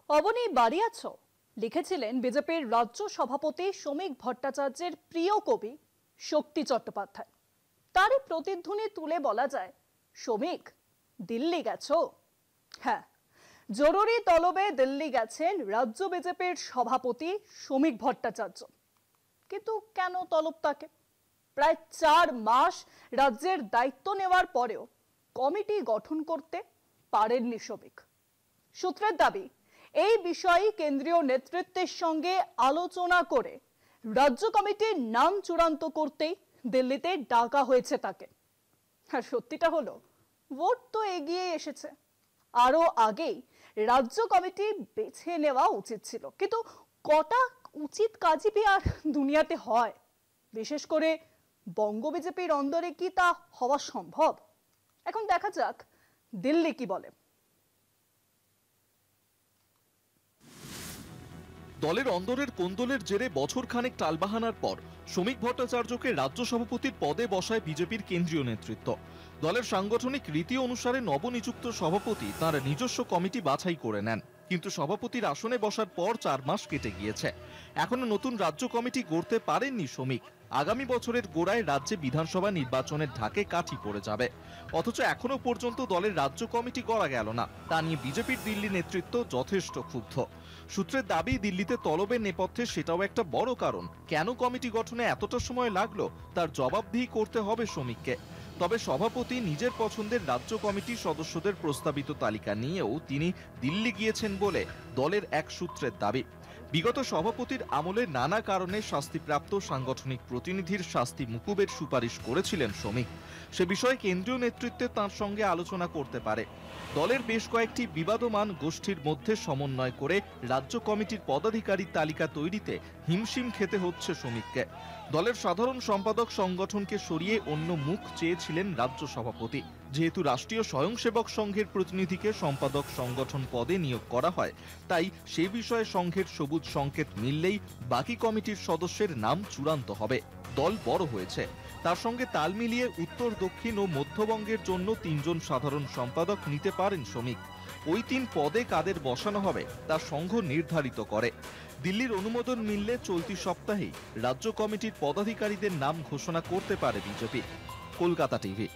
অবনী বাড়ি আছো লিখেছিলেন বিজেপির রাজ্য সভাপতি শ্রমিক ভট্টাচার্যের প্রিয় কবি শক্তি চট্টোপাধ্যায়। তারই প্রতিধ্বনি তুলে বলা যায়, শ্রমিক দিল্লি গেছো? হ্যাঁ, জরুরি তলবে দিল্লি গেছেন রাজ্য বিজেপির সভাপতি শ্রমিক ভট্টাচার্য। কিন্তু কেন তলব তাকে? প্রায় 4 মাস রাজ্যের দায়িত্ব নেওয়ার পরেও কমিটি গঠন করতে পারেননি শ্রমিক। সূত্রের দাবি, এই বিষয়ে কেন্দ্রীয় নেতৃত্বের সঙ্গে আলোচনা করে রাজ্য কমিটির নাম চূড়ান্ত করতেই দিল্লিতে ডাকা হয়েছে তাকে। আর সত্যিটা হলো, ভোট তো এগিয়ে এসেছে, আরো আগেই রাজ্য কমিটি বেছে নেওয়া উচিত ছিল। কিন্তু কটা উচিত কাজই আর দুনিয়াতে হয়? বিশেষ করে বঙ্গ বিজেপির অন্দরে কি তা হওয়া সম্ভব? এখন দেখা যাক দিল্লি কি বলে। দলের অন্দরের কোন্দলের জেরে বছর খানেক টালবাহানার পর শ্রমিক ভট্টাচার্যকে রাজ্য সভাপতির পদে বসায় বিজেপির কেন্দ্রীয় নেতৃত্ব। দলের সাংগঠনিক রীতি অনুসারে নবনিযুক্ত সভাপতি তার নিজস্ব কমিটি বাছাই করে নেন, কিন্তু সভাপতির আসনে বসার পর 4 মাস কেটে গিয়েছে, এখনো নতুন রাজ্য কমিটি গড়তে পারেননি শ্রমিক। আগামী বছরের গোড়ায় রাজ্যে বিধানসভা নির্বাচনের ঢাকে কাঠি পড়ে যাবে, অথচ এখনো পর্যন্ত দলের রাজ্য কমিটি গড়া গেল না। তা নিয়ে বিজেপির দিল্লি নেতৃত্ব যথেষ্ট ক্ষুব্ধ। সূত্রের দাবি, দিল্লিতে তলবের নেপথ্যে সেটাও একটা বড় কারণ। কেন কমিটি গঠনে এতটা সময় লাগলো তার জবাবদিহি করতে হবে শ্রমিককে। তবে সভাপতি নিজের পছন্দের রাজ্য কমিটির সদস্যদের প্রস্তাবিত তালিকা নিয়েও তিনি দিল্লি গিয়েছেন বলে দলের এক সূত্রের দাবি। বিগত সভাপতির আমলে নানা কারণে শাস্তিপ্রাপ্ত সাংগঠনিক প্রতিনিধির শাস্তি মুকুবের সুপারিশ করেছিলেন শ্রমিক। সে বিষয়ে কেন্দ্রীয় নেতৃত্বে তার সঙ্গে আলোচনা করতে পারে। দলের বেশ কয়েকটি বিবাদমান গোষ্ঠীর মধ্যে সমন্বয় করে রাজ্য কমিটির পদাধিকারীর তালিকা তৈরিতে হিমশিম খেতে হচ্ছে শ্রমিককে। দলের সাধারণ সম্পাদক সংগঠনকে সরিয়ে অন্য মুখ চেয়েছিলেন রাজ্য সভাপতি। যেহেতু রাষ্ট্রীয় স্বয়ংসেবক সংঘের প্রতিনিধিকে সম্পাদক সংগঠন পদে নিয়োগ করা হয়, তাই সে বিষয়ে সংঘের সবুজ সংকেত মিললেই বাকি কমিটির সদস্যের নাম চূড়ান্ত হবে। দল বড় হয়েছে, তার সঙ্গে তাল মিলিয়ে উত্তর, দক্ষিণ ও মধ্যবঙ্গের জন্য 3 জন সাধারণ সম্পাদক নিতে পারেন শ্রমিক। ওই 3 পদে কাদের বসানো হবে তা সংঘ নির্ধারিত করে। দিল্লির অনুমোদন মিললে চলতি সপ্তাহেই রাজ্য কমিটির পদাধিকারীদের নাম ঘোষণা করতে পারে বিজেপি। কলকাতা টিভি।